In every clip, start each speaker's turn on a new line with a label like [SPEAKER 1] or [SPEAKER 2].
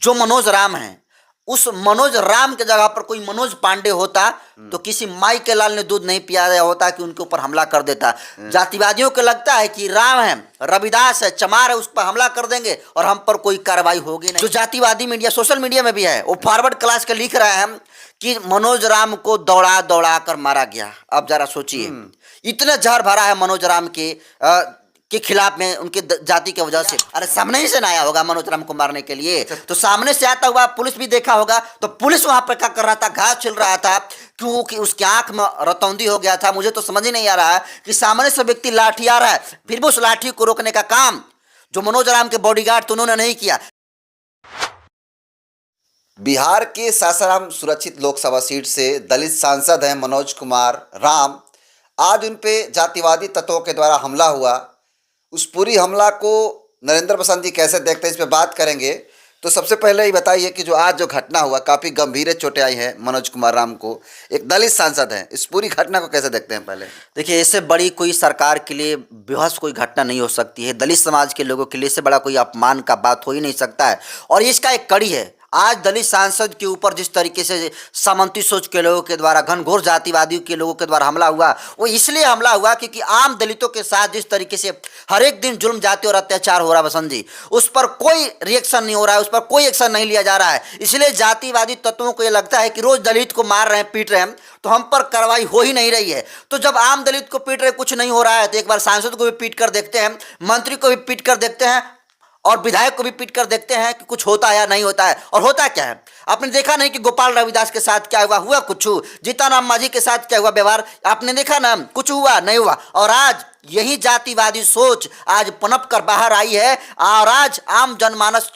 [SPEAKER 1] जो मनोज राम है, उस मनोज राम के जगह पर कोई मनोज पांडे होता तो किसी माई के लाल ने दूध नहीं पियाया होता कि उनके ऊपर हमला कर देता। जातिवादियों को लगता है कि राम है, रविदास है, चमार है, उस पर हमला कर देंगे और हम पर कोई कार्रवाई होगी नहीं। जो जातिवादी मीडिया सोशल मीडिया में भी है वो फॉरवर्ड क्लास के लिख रहे हैं कि मनोज राम को दौड़ा दौड़ा कर मारा गया। अब जरा सोचिए, इतने जहर भरा है मनोज राम के खिलाफ में उनके जाति की वजह से। अरे सामने ही से ना आया होगा मनोज राम को मारने के लिए, तो सामने से आता हुआ पुलिस भी देखा होगा। तो पुलिस वहां पर क्या कर रहा था? घास छिल रहा था क्योंकि उसकी आंख में रतौंदी हो गया था। मुझे तो समझ ही नहीं आ रहा है कि सामने से व्यक्ति लाठी आ रहा है, फिर भी उस लाठी को रोकने का काम जो मनोज राम के बॉडीगार्ड तो उन्होंने नहीं किया।
[SPEAKER 2] बिहार के सासाराम सुरक्षित लोकसभा सीट से दलित सांसद हैं मनोज कुमार राम। आज उन पे जातिवादी तत्वों के द्वारा हमला हुआ। उस पूरी हमला को नरेंद्र बसंत जी कैसे देखते हैं, इस पे बात करेंगे। तो सबसे पहले ये बताइए कि जो आज जो घटना हुआ, काफ़ी गंभीर चोटें आई हैं मनोज कुमार राम को, एक दलित सांसद हैं, इस पूरी घटना को कैसे देखते हैं? पहले
[SPEAKER 1] देखिए, इससे बड़ी कोई सरकार के लिए बेहस कोई घटना नहीं हो सकती है। दलित समाज के लोगों के लिए इससे बड़ा कोई अपमान का बात हो ही नहीं सकता है। और इसका एक कड़ी है, आज दलित सांसद के ऊपर जिस तरीके से सामंती सोच के लोगों के द्वारा, घनघोर जातिवादियों के लोगों के द्वारा हमला हुआ, वो इसलिए हमला हुआ क्योंकि आम दलितों के साथ जिस तरीके से हर एक दिन जुल्म जाति और अत्याचार हो रहा है बसंत जी, उस पर कोई रिएक्शन नहीं हो रहा है, उस पर कोई एक्शन नहीं लिया जा रहा है। इसलिए जातिवादी तत्वों को ये लगता है कि रोज दलित को मार रहे हैं, पीट रहे हैं, तो हम पर कार्रवाई हो ही नहीं रही है। तो जब आम दलित को पीट रहे, कुछ नहीं हो रहा है, तो एक बार सांसद को भी पीट कर देखते हैं, मंत्री को भी पीट कर देखते हैं और विधायक को भी पीट कर देखते हैं कि कुछ होता है या नहीं होता है। और होता क्या है? आपने देखा नहीं कि गोपाल रविदास के साथ क्या हुआ? हुआ कुछ? जीतनराम मांझी के साथ क्या हुआ व्यवहार? आपने देखा ना, कुछ हुआ नहीं हुआ। और आज यही जातिवादी सोच आज पनप कर बाहर आई है और आज आम जनमानस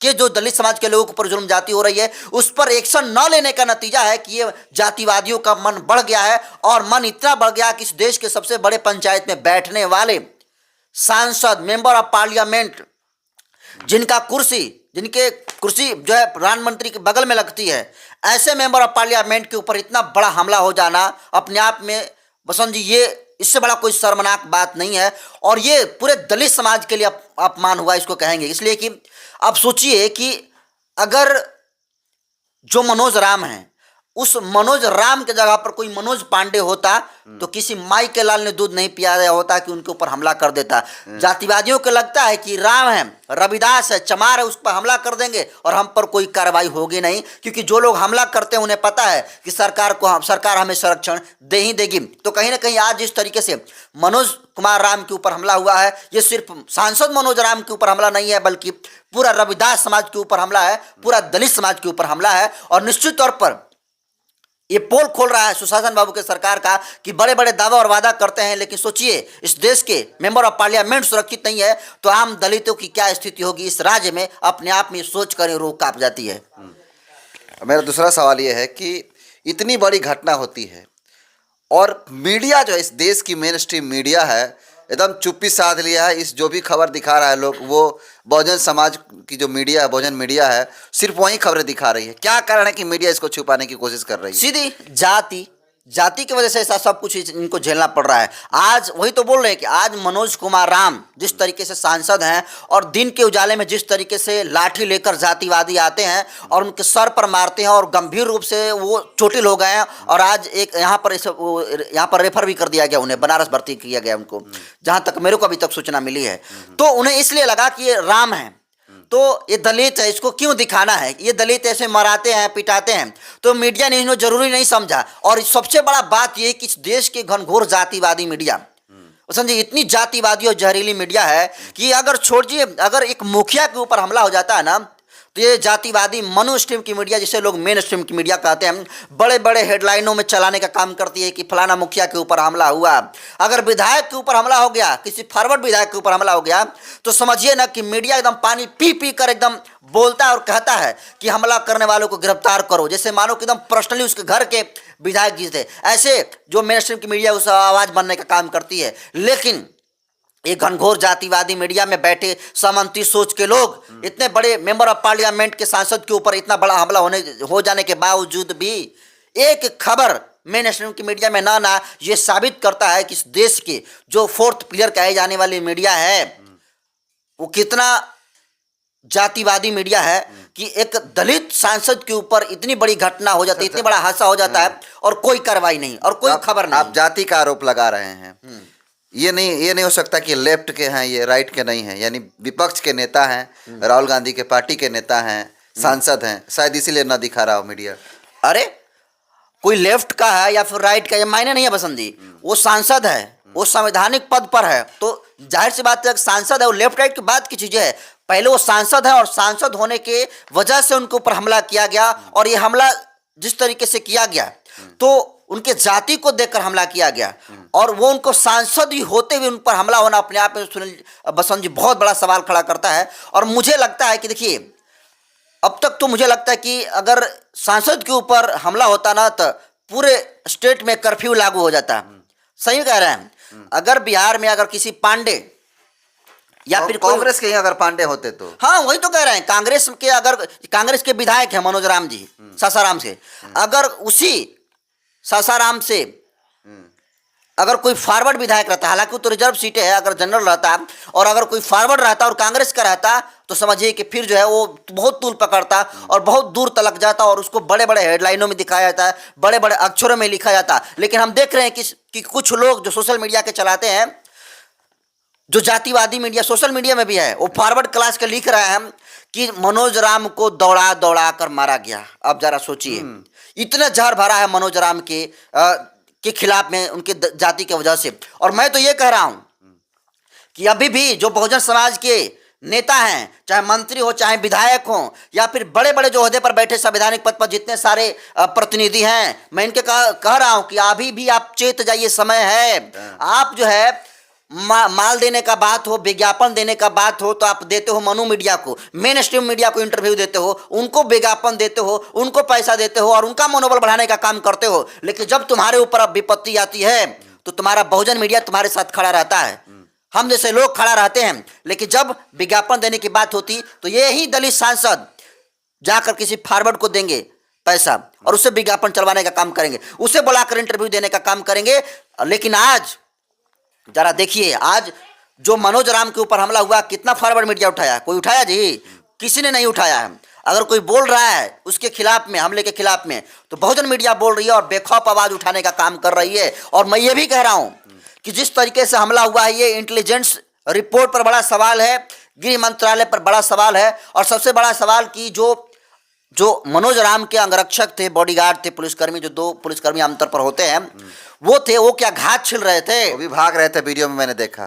[SPEAKER 1] के जो दलित समाज के लोगों के ऊपर जुल्म जाती हो रही है, उस पर एक्शन न लेने का नतीजा है कि ये जातिवादियों का मन बढ़ गया है। और मन इतना बढ़ गया कि इस देश के सबसे बड़े पंचायत में बैठने वाले सांसद, मेंबर ऑफ पार्लियामेंट, जिनके कुर्सी जो है प्रधानमंत्री के बगल में लगती है, ऐसे मेंबर ऑफ पार्लियामेंट के ऊपर इतना बड़ा हमला हो जाना अपने आप में बसंत जी, ये इससे बड़ा कोई शर्मनाक बात नहीं है। और ये पूरे दलित समाज के लिए अपमान हुआ, इसको कहेंगे। इसलिए कि आप सोचिए कि अगर जो मनोज राम है, उस मनोज राम के जगह पर कोई मनोज पांडे होता तो किसी माई के लाल ने दूध नहीं पियाया होता कि उनके ऊपर हमला कर देता। जातिवादियों को लगता है कि राम है, रविदास है, चमार है, उस पर हमला कर देंगे और हम पर कोई कार्रवाई होगी नहीं, क्योंकि जो लोग हमला करते हैं उन्हें पता है कि सरकार हमें संरक्षण दे ही देगी। तो कहीं ना कहीं आज जिस तरीके से मनोज कुमार राम के ऊपर हमला हुआ है, ये सिर्फ सांसद मनोज राम के ऊपर हमला नहीं है, बल्कि पूरा रविदास समाज के ऊपर हमला है, पूरा दलित समाज के ऊपर हमला है। और निश्चित तौर पर ये पोल खोल रहा है सुशासन बाबू के सरकार का कि बड़े बड़े दावा और वादा करते हैं, लेकिन सोचिए इस देश के मेंबर ऑफ पार्लियामेंट सुरक्षित नहीं है तो आम दलितों की क्या स्थिति होगी इस राज्य में, अपने आप में सोच कर रूह कांप जाती है।
[SPEAKER 2] मेरा दूसरा सवाल ये है कि इतनी बड़ी घटना होती है और मीडिया जो इस देश की मेन स्ट्रीम मीडिया है एकदम चुप्पी साध लिया है। इस जो भी खबर दिखा रहा है लोग, वो बहुजन समाज की जो मीडिया है, बहुजन मीडिया है, सिर्फ वही खबरें दिखा रही है। क्या कारण है कि मीडिया इसको छुपाने की कोशिश कर रही है?
[SPEAKER 1] सीधी जाति की वजह से ऐसा सब कुछ इनको झेलना पड़ रहा है। आज वही तो बोल रहे हैं कि आज मनोज कुमार राम जिस तरीके से सांसद हैं और दिन के उजाले में जिस तरीके से लाठी लेकर जातिवादी आते हैं और उनके सर पर मारते हैं और गंभीर रूप से वो चोटिल हो गए हैं। और आज एक यहाँ पर रेफर भी कर दिया गया, उन्हें बनारस भर्ती किया गया उनको, जहाँ तक मेरे को अभी तक सूचना मिली है। तो उन्हें इसलिए लगा कि ये राम है तो ये दलित है, इसको क्यों दिखाना है, ये दलित ऐसे मराते हैं, पिटाते हैं, तो मीडिया ने इन्हें जरूरी नहीं समझा। और सबसे बड़ा बात ये कि इस देश के घनघोर जातिवादी मीडिया, समझिए इतनी जातिवादी और जहरीली मीडिया है कि अगर छोड़िए, अगर एक मुखिया के ऊपर हमला हो जाता है ना, तो ये जातिवादी मनु स्ट्रीम की मीडिया, जिसे लोग मेन स्ट्रीम की मीडिया कहते हैं, बड़े बड़े हेडलाइनों में चलाने का काम करती है कि फलाना मुखिया के ऊपर हमला हुआ। अगर विधायक के ऊपर हमला हो गया, किसी फॉरवर्ड विधायक के ऊपर हमला हो गया, तो समझिए ना कि मीडिया एकदम पानी पी पी कर एकदम बोलता है और कहता है कि हमला करने वालों को गिरफ्तार करो, जैसे मानो कि एकदम पर्सनली उसके घर के विधायक जी थे। ऐसे जो मेन स्ट्रीम की मीडिया उस आवाज़ बनने का काम करती है। लेकिन एक घनघोर जातिवादी मीडिया में बैठे सामंती सोच के लोग इतने बड़े मेंबर ऑफ पार्लियामेंट के सांसद के ऊपर इतना बड़ा हमला हो जाने के बावजूद भी एक खबर मेन स्ट्रीम की मीडिया में ना, ये साबित करता है कि इस देश के जो फोर्थ पिलर कहे जाने वाली मीडिया है वो कितना जातिवादी मीडिया है। कि एक दलित सांसद के ऊपर इतनी बड़ी घटना हो जाती है, इतनी बड़ा हादसा हो जाता है और कोई कार्रवाई नहीं और कोई खबर नहीं।
[SPEAKER 2] आप जाति का आरोप लगा रहे हैं। ये नहीं हो सकता कि लेफ्ट के हैं ये राइट के नहीं हैं, यानी विपक्ष के नेता हैं, राहुल गांधी के पार्टी के नेता हैं, सांसद हैं, शायद इसीलिए ना दिखा रहा हो मीडिया।
[SPEAKER 1] अरे कोई लेफ्ट का है या फिर राइट का, ये मायने नहीं है बसंती, वो सांसद है, वो संवैधानिक पद पर है, तो जाहिर सी बात है सांसद है, वो लेफ्ट राइट की बात की चीजें है। पहले वो सांसद है और सांसद होने के वजह से उनके ऊपर हमला किया गया, और ये हमला जिस तरीके से किया गया तो उनके जाति को देखकर हमला किया गया, और वो उनको सांसद ही होते हुए उन पर हमला होना अपने आप में सुनील बसंत जी बहुत बड़ा सवाल खड़ा करता है। और मुझे लगता है कि देखिए, अब तक तो मुझे लगता है कि अगर सांसद के ऊपर हमला होता ना तो पूरे स्टेट में कर्फ्यू लागू हो जाता। सही कह रहे हैं। अगर बिहार में अगर किसी पांडे या फिर
[SPEAKER 2] कांग्रेस के ही अगर पांडे होते तो,
[SPEAKER 1] हाँ वही तो कह रहे हैं, कांग्रेस के अगर कांग्रेस के विधायक हैं मनोज राम जी सासाराम से, अगर उसी सासाराम से अगर कोई फॉरवर्ड विधायक रहता, हालांकि वो तो रिजर्व सीटें है, अगर जनरल रहता और अगर कोई फॉरवर्ड रहता और कांग्रेस का रहता तो समझिए कि फिर जो है वो बहुत तूल पकड़ता और बहुत दूर तलक जाता और उसको बड़े बड़े हेडलाइनों में दिखाया जाता है, बड़े बड़े अक्षरों में लिखा जाता। लेकिन हम देख रहे हैं कि कुछ लोग जो सोशल मीडिया के चलाते हैं, जो जातिवादी मीडिया सोशल मीडिया में भी है, वो फॉरवर्ड क्लास के लिख रहे हैं कि मनोज राम को दौड़ा दौड़ा कर मारा गया। अब जरा सोचिए, इतना जहर भरा है मनोज राम के खिलाफ में उनके जाति की वजह से। और मैं तो ये कह रहा हूं कि अभी भी जो बहुजन समाज के नेता हैं, चाहे मंत्री हो चाहे विधायक हो या फिर बड़े बड़े जो ओहदे पर बैठे संवैधानिक पद पर जितने सारे प्रतिनिधि हैं, मैं इनके कह रहा हूं कि अभी भी आप चेत जाइए, समय है। आप जो है माल देने का बात हो, विज्ञापन देने का बात हो तो आप देते हो मनु मीडिया को, मेन स्ट्रीम मीडिया को इंटरव्यू देते हो, उनको विज्ञापन देते हो, उनको पैसा देते हो और उनका मनोबल बढ़ाने का काम करते हो। लेकिन जब तुम्हारे ऊपर अब विपत्ति आती है तो तुम्हारा बहुजन मीडिया तुम्हारे साथ खड़ा रहता है, हम जैसे लोग खड़ा रहते हैं। लेकिन जब विज्ञापन देने की बात होती तो ये ही दलित सांसद जाकर किसी फॉरवर्ड को देंगे पैसा और उससे विज्ञापन चलवाने का काम करेंगे, उसे बुलाकर इंटरव्यू देने का काम करेंगे। लेकिन आज जरा देखिए, आज जो मनोज राम के ऊपर हमला हुआ, कितना फॉरवर्ड मीडिया उठाया? कोई उठाया जी? किसी ने नहीं उठाया है। अगर कोई बोल रहा है उसके खिलाफ में, हमले के खिलाफ में, तो बहुजन मीडिया बोल रही है और बेखौफ आवाज उठाने का काम कर रही है। और मैं ये भी कह रहा हूं कि जिस तरीके से हमला हुआ है, ये इंटेलिजेंस रिपोर्ट पर बड़ा सवाल है, गृह मंत्रालय पर बड़ा सवाल है, और सबसे बड़ा सवाल कि जो मनोज राम के अंगरक्षक थे, बॉडीगार्ड थे, पुलिसकर्मी, जो 2 पुलिसकर्मी आमतौर पर होते हैं, वो क्या घात छिल रहे थे?
[SPEAKER 2] वो भी भाग रहे थे, वीडियो में मैंने देखा।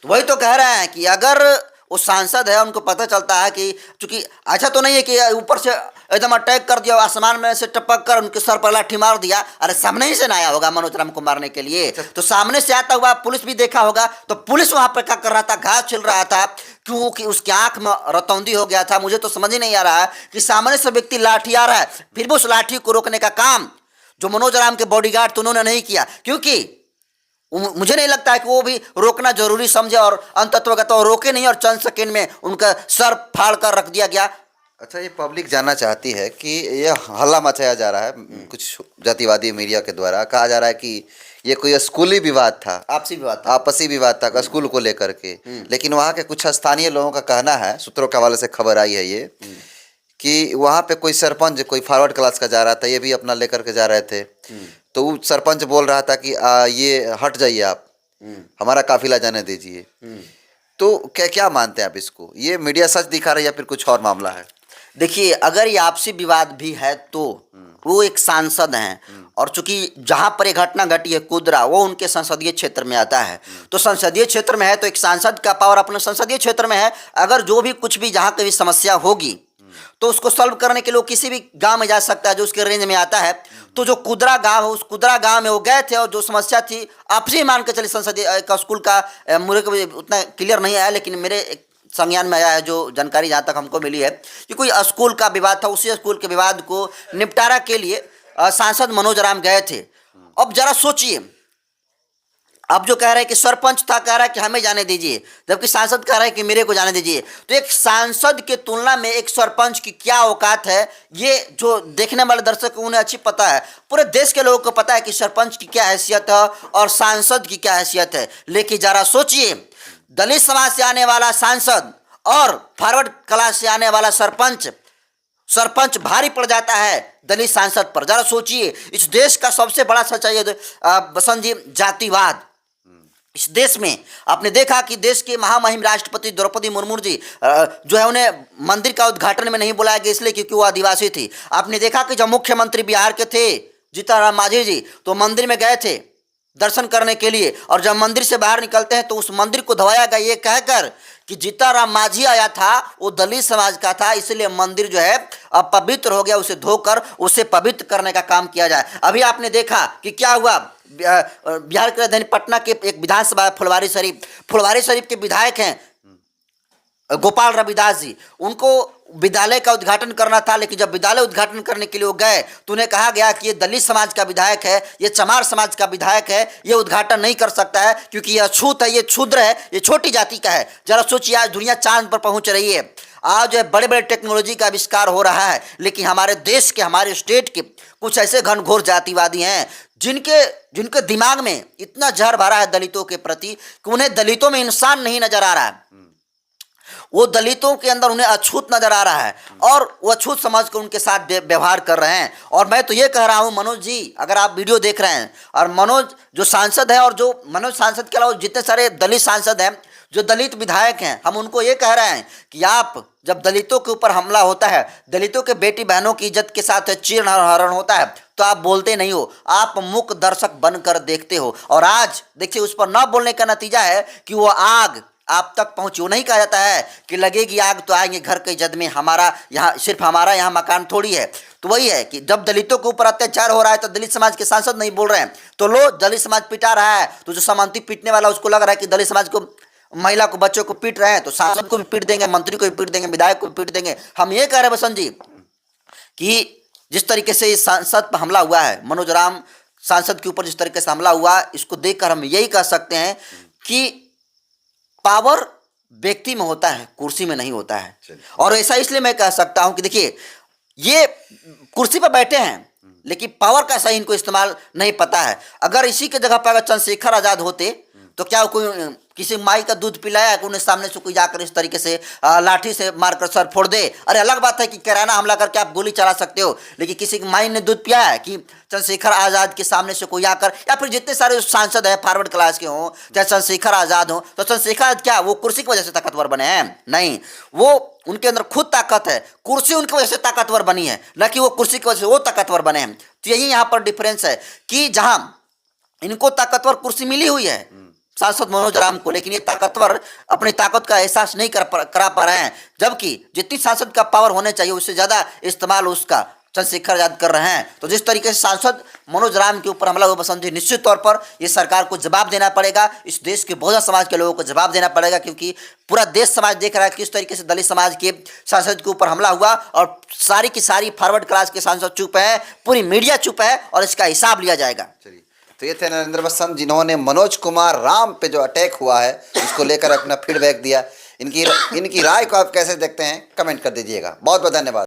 [SPEAKER 1] तो वही तो कह रहे हैं कि अगर वो सांसद है, उनको पता चलता है कि चूंकि ऐसा तो नहीं है कि ऊपर से एकदम अटैक कर दिया, आसमान में से टपक कर उनके सर पर लाठी मार दिया। अरे सामने ही से ना आया होगा मनोज राम को मारने के लिए, तो सामने से आता हुआ पुलिस भी देखा होगा। तो पुलिस वहां पर क्या कर रहा था? घास छिल रहा था, क्योंकि उसकी आंख में रतौंदी हो गया था। मुझे तो समझ ही नहीं आ रहा है कि सामने से व्यक्ति लाठी आ रहा है, फिर भी उस लाठी को रोकने का काम जो मनोज राम के बॉडीगार्ड तो उन्होंने नहीं किया, क्योंकि मुझे नहीं लगता है कि वो भी रोकना जरूरी समझे और अंततः रोके नहीं और चंद सेकेंड में उनका सर फाड़ कर रख दिया गया।
[SPEAKER 2] अच्छा, ये पब्लिक जानना चाहती है कि ये हल्ला मचाया जा रहा है कुछ जातिवादी मीडिया के द्वारा, कहा जा रहा है कि ये कोई स्कूली विवाद था, आपसी विवाद था स्कूल को लेकर के। लेकिन वहाँ के कुछ स्थानीय लोगों का कहना है, सूत्रों के हवाले से खबर आई है ये, कि वहाँ पे कोई सरपंच, कोई फॉरवर्ड क्लास का जा रहा था, ये भी अपना लेकर के जा रहे थे, तो वो सरपंच बोल रहा था कि ये हट जाइए आप, हमारा काफिला जाने दीजिए। तो क्या मानते हैं आप इसको? ये मीडिया सच दिखा रहा है या फिर कुछ और मामला है?
[SPEAKER 1] देखिए, अगर ये आपसी विवाद भी है तो वो एक सांसद हैं, और चूंकि जहां पर ये घटना घटी है कुदरा, वो उनके संसदीय क्षेत्र में आता है। तो संसदीय क्षेत्र में है तो एक सांसद का पावर अपने संसदीय क्षेत्र में है। अगर जो भी कुछ भी जहां कभी समस्या होगी तो उसको सॉल्व करने के लिए किसी भी गांव में जा सकता है जो उसके रेंज में आता है। तो जो कुदरा गांव है, उस कुदरा गांव में वो गए थे और जो समस्या थी, आपसी मान के चलिए संसदीय का स्कूल का, मुझे को उतना क्लियर नहीं आया लेकिन मेरे संज्ञान में आया है, जो जानकारी जहाँ तक हमको मिली है कि कोई स्कूल का विवाद था। उसी स्कूल के विवाद को निपटारा के लिए सांसद मनोज राम गए थे। अब जरा सोचिए, अब जो कह रहे हैं कि सरपंच था कह रहा है कि हमें जाने दीजिए, जबकि सांसद कह रहा है कि मेरे को जाने दीजिए। तो एक सांसद के तुलना में एक सरपंच की क्या औकात है, ये जो देखने वाले दर्शक को उन्हें अच्छी पता है। पूरे देश के लोगों को पता है कि सरपंच की क्या हैसियत है और सांसद की क्या हैसियत है। लेकिन जरा सोचिए, दलित समाज से आने वाला सांसद और फॉरवर्ड क्लास से आने वाला सरपंच, सरपंच भारी पड़ जाता है दलित सांसद पर। जरा सोचिए, इस देश का सबसे बड़ा सच्चाई है बसंत जी, जातिवाद। इस देश में आपने देखा कि देश के महामहिम राष्ट्रपति द्रौपदी मुर्मू जी जो है उन्हें मंदिर का उद्घाटन में नहीं बुलाया गया, इसलिए क्योंकि वो आदिवासी थी। आपने देखा कि जब मुख्यमंत्री बिहार के थे जीतन मांझी जी, तो मंदिर में गए थे दर्शन करने के लिए, और जब मंदिर से बाहर निकलते हैं तो उस मंदिर को धोया गया ये कहकर कि जीतन मांझी आया था वो दलित समाज का था, इसलिए मंदिर जो है अपवित्र हो गया, उसे धोकर उसे पवित्र करने का काम किया जाए। अभी आपने देखा कि क्या हुआ, बिहार के राजधानी पटना के एक विधानसभा फुलवारी शरीफ के विधायक हैं गोपाल रविदास जी, उनको विद्यालय का उद्घाटन करना था, लेकिन जब विद्यालय उद्घाटन करने के लिए वो गए तो उन्हें कहा गया कि ये दलित समाज का विधायक है, ये चमार समाज का विधायक है, ये उद्घाटन नहीं कर सकता है क्योंकि ये अछूत है, ये क्षुद्र है, ये छोटी जाति का है। जरा सोचिए, आज दुनिया चांद पर पहुंच रही है, आज जो है बड़े बड़े टेक्नोलॉजी का आविष्कार हो रहा है, लेकिन हमारे देश के, हमारे स्टेट के कुछ ऐसे घनघोर जातिवादी हैं जिनके दिमाग में इतना जहर भरा है दलितों के प्रति कि उन्हें दलितों में इंसान नहीं नजर आ रहा है, वो दलितों के अंदर उन्हें अछूत नजर आ रहा है और वो अछूत समझ कर उनके साथ व्यवहार कर रहे हैं। और मैं तो ये कह रहा हूँ मनोज जी, अगर आप वीडियो देख रहे हैं, और मनोज जो सांसद है, और जो मनोज सांसद के अलावा जितने सारे दलित सांसद हैं, जो दलित विधायक हैं, हम उनको ये कह रहे हैं कि आप जब दलितों के ऊपर हमला होता है, दलितों के बेटी बहनों की इज्जत के साथ चीर हरण होता है, तो आप बोलते नहीं हो, आप मूक दर्शक बनकर देखते हो। और आज देखिए, उस पर न बोलने का नतीजा है कि वो आग आप तक पहुंची। वो नहीं कहा जाता है कि लगेगी आग तो आएंगे घर के जद में, हमारा यहाँ सिर्फ हमारा यहाँ मकान थोड़ी है। तो वही है कि जब दलितों के ऊपर अत्याचार हो रहा है तो दलित समाज के सांसद नहीं बोल रहे हैं, तो लो दलित समाज पिटा रहा है, तो जो समांती पीटने वाला उसको लग रहा है कि दलित समाज को, महिला को, बच्चों को पीट रहे हैं, तो सांसद को भी पीट देंगे, मंत्री को भी पीट देंगे, विधायक को भी पीट देंगे। हम ये कह रहे हैं बसंत जी कि जिस तरीके से इस सांसद पर हमला हुआ है, मनोज राम सांसद के ऊपर जिस तरीके से हमला हुआ, इसको देखकर हम यही कह सकते हैं कि पावर व्यक्ति में होता है, कुर्सी में नहीं होता है। और ऐसा इसलिए मैं कह सकता हूं कि देखिए, ये कुर्सी पर बैठे हैं लेकिन पावर का सही इनको इस्तेमाल नहीं पता है। अगर इसी के जगह पर अगर चंद्रशेखर आजाद होते तो क्या कोई किसी माई का दूध पिलाया कि उन्हें सामने से कोई जाकर इस तरीके से लाठी से मारकर सर फोड़ दे? अरे अलग बात है कि किराना हमला करके आप गोली चला सकते हो, लेकिन किसी की माई ने दूध पिया है कि चंद्रशेखर आजाद के सामने से कोई आकर, या फिर जितने सारे सांसद हैं फॉरवर्ड क्लास के हों, चाहे चंद्रशेखर आजाद हो, तो चंद्रशेखर आजाद क्या वो कुर्सी की वजह से ताकतवर बने हैं? नहीं, वो उनके अंदर खुद ताकत है, कुर्सी उनकी वजह से ताकतवर बनी है, न कि वो कुर्सी की वजह से वो ताकतवर बने हैं। तो यही यहाँ पर डिफरेंस है कि जहाँ इनको ताकतवर कुर्सी मिली हुई है सांसद मनोज राम को, लेकिन ये ताकतवर अपनी ताकत का एहसास नहीं करा पा रहे हैं, जबकि जितनी सांसद का पावर होने चाहिए उससे ज़्यादा इस्तेमाल उसका चंद्रशेखर आजाद कर रहे हैं। तो जिस तरीके से सांसद मनोज राम के ऊपर हमला हुआ बसंत जी, निश्चित तौर पर ये सरकार को जवाब देना पड़ेगा, इस देश के बहुजन समाज के लोगों को जवाब देना पड़ेगा, क्योंकि पूरा देश समाज देख रहा है किस तरीके से दलित समाज के सांसद के ऊपर हमला हुआ, और सारी की सारी फॉरवर्ड क्लास के सांसद चुप है, पूरी मीडिया चुप है, और इसका हिसाब लिया जाएगा।
[SPEAKER 2] चलिए, तो ये थे नरेंद्र बसंत जिन्होंने मनोज कुमार राम पे जो अटैक हुआ है उसको लेकर अपना फीडबैक दिया। इनकी राय को आप कैसे देखते हैं, कमेंट कर दीजिएगा। बहुत बहुत धन्यवाद।